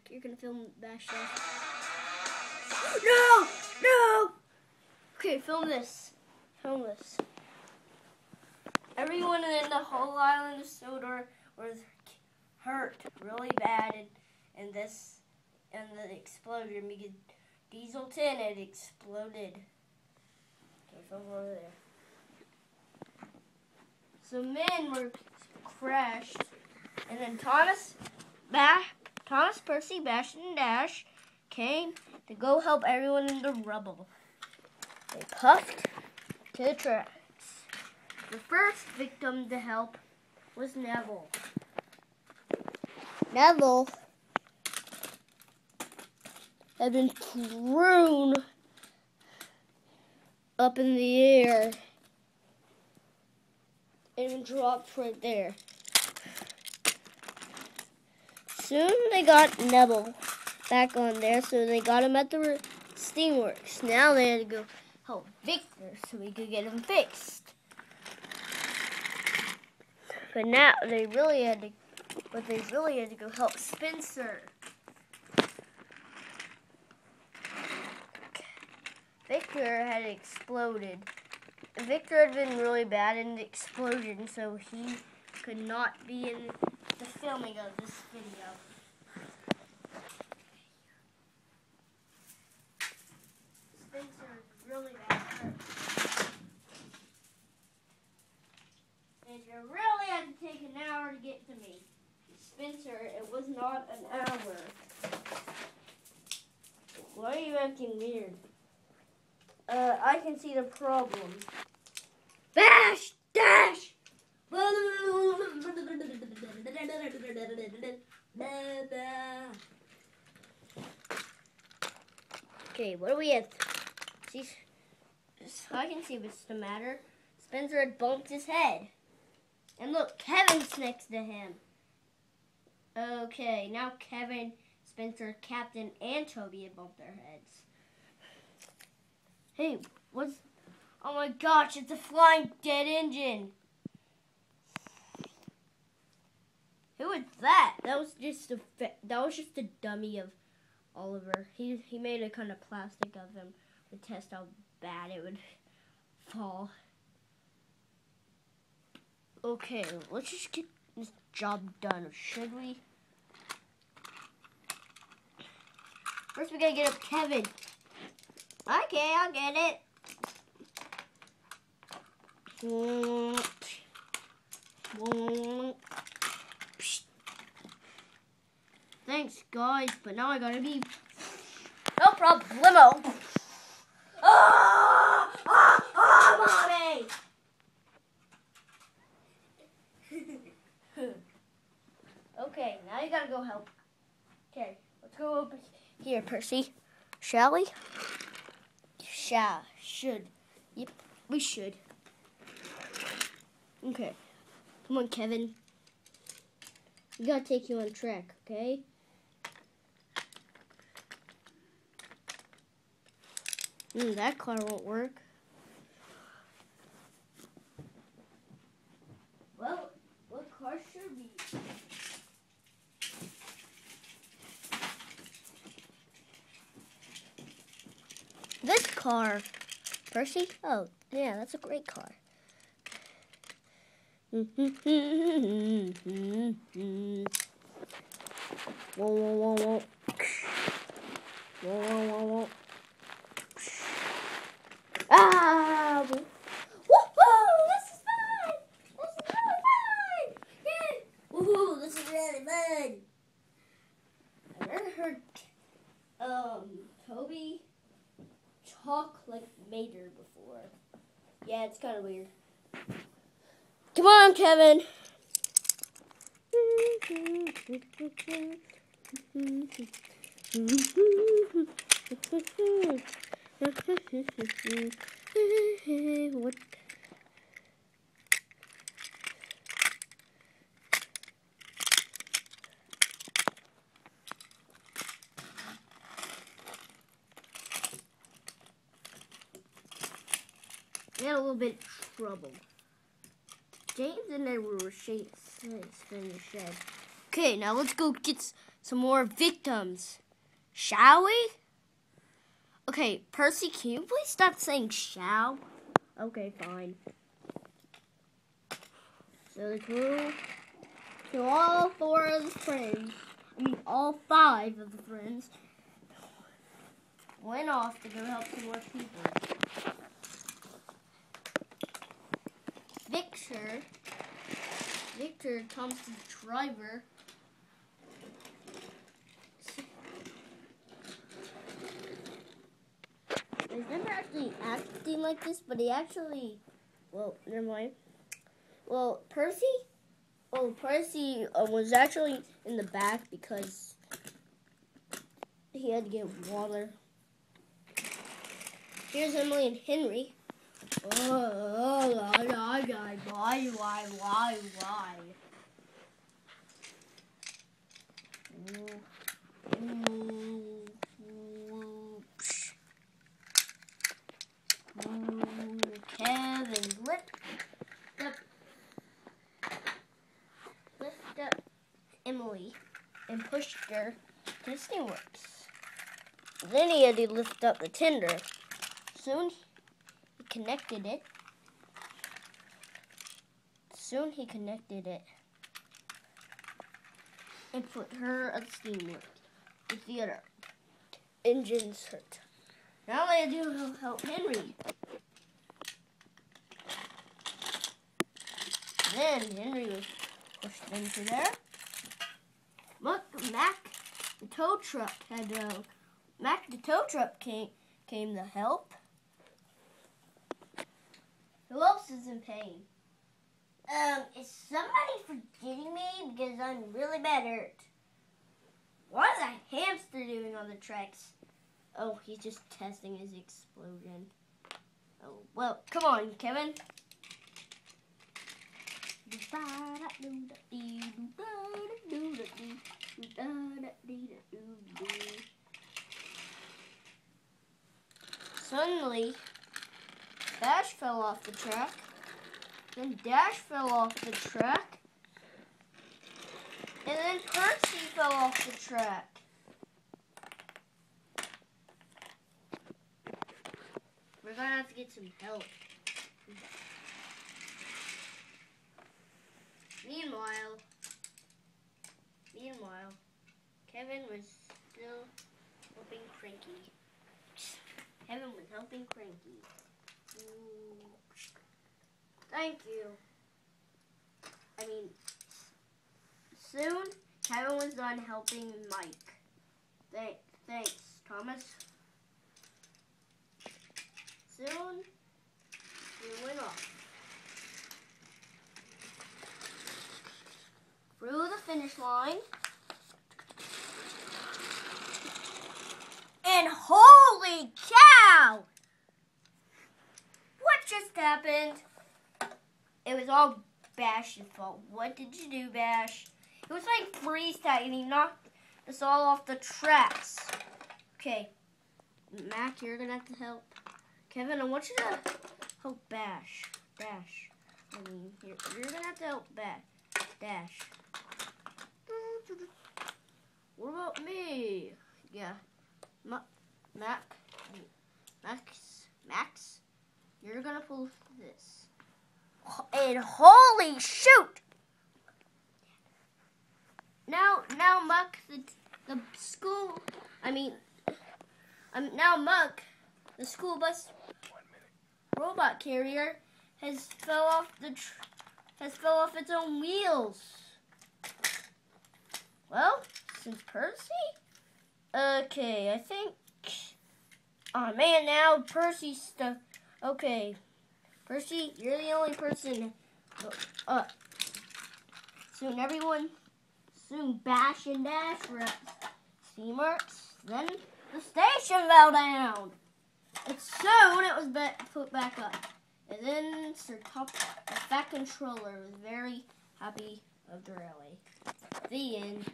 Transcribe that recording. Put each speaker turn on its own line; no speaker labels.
You're gonna film Bash Dash. No! No! Okay, film this. Film this. Everyone in the whole island of Sodor was hurt really bad in the explosion because Diesel 10 had exploded. Okay, film over there. So men were crashed, and then Thomas, Percy, Bash, and Dash came to go help everyone in the rubble. They puffed to the tracks. The first victim to help was Neville. Neville had been thrown up in the air and dropped right there. Soon they got Neville back on there, so they got him at the steamworks. Now they had to go help Victor so we could get him fixed. But now they really had to go help Spencer. Victor had exploded. Victor had been really bad in the explosion, so he could not be in the filming of this video. Spencer is really bad hurt. And you really had to take an hour to get to me. Spencer, it was not an hour. Why are you acting weird? I can see the problem. Bash! Dash! Okay, what do we have? See, I can see what's the matter. Spencer had bumped his head. And look, Kevin's next to him. Okay, now Kevin, Spencer, Captain, and Toby have bumped their heads. Hey, what's... Oh my gosh, it's a flying dead engine. Who was that? That was just a dummy of Oliver. He made a kind of plastic of him to test how bad it would fall. Okay, let's just get this job done, should we? First we gotta get up Kevin. Okay, I'll get it. Thanks, guys, but now I gotta be... No problemo. Mommy! Okay, now you gotta go help. Okay, let's go over here, Percy. Shall we? Should. Yep, we should. Okay. Come on, Kevin. We gotta take you on track, okay? That car won't work. Well, what car should we? This car. Percy? Oh, yeah, that's a great car. Whoa, whoa, whoa, whoa. Whoa, whoa, whoa, whoa. Ah! Woohoo! This is fun! This is really fun! Yeah! Woohoo! This is really fun! I've never heard Toby talk like Mater before. Yeah, it's kind of weird. Come on, Kevin. What? We had a little bit of trouble. James and Edward were spinning the shed. Okay, now let's go get some more victims. Shall we? Okay, Percy, can you please stop saying shall? Okay, fine. So the crew, so all 4 of the friends, all 5 of the friends, went off to go help some more people. Victor, Thomas's driver, he's never actually acting like this, but he actually, well, never mind. Well, Percy was actually in the back because he had to get water. Here's Emily and Henry. Why? Kevin lift up Emily and pushed her to the steamworks. Then he had to lift up the tender. Soon he connected it and put her at the steamworks with the other engines hurt. Now they had to help Henry. Then Henry was pushed into there. Mac, the tow truck came to help. Who else is in pain? Is somebody forgetting me because I'm really bad hurt? What is a hamster doing on the tracks? Oh, he's just testing his explosion. Oh, well, come on, Kevin. Suddenly, Dash fell off the track. Then Dash fell off the track. And then Percy fell off the track. We're gonna have to get some help. Meanwhile, Kevin was still helping Cranky. Kevin was helping Cranky. Thank you. Soon, Kevin was done helping Mike. Thanks, Thomas. Soon, we went off. Through the finish line. And holy cow! What just happened? It was all Bash's fault. What did you do, Bash? It was like freeze tag and he knocked us all off the tracks. Okay. Mac, you're gonna have to help. Kevin, I want you to help Bash. You're gonna have to help Dash. What about me? Yeah. Max, you're gonna pull this. And holy shoot! Now Muck, the school, now Muck, the school bus robot carrier has fell off its own wheels. Well, since Percy? Okay, I think... Oh man, now Percy's stuff. Okay, Percy, you're the only person up. Soon Bash and Dash were at steamworks. Then the station fell down. And soon it was put back up. And then Sir Top, the Fat Controller, was very happy of the railway. The end.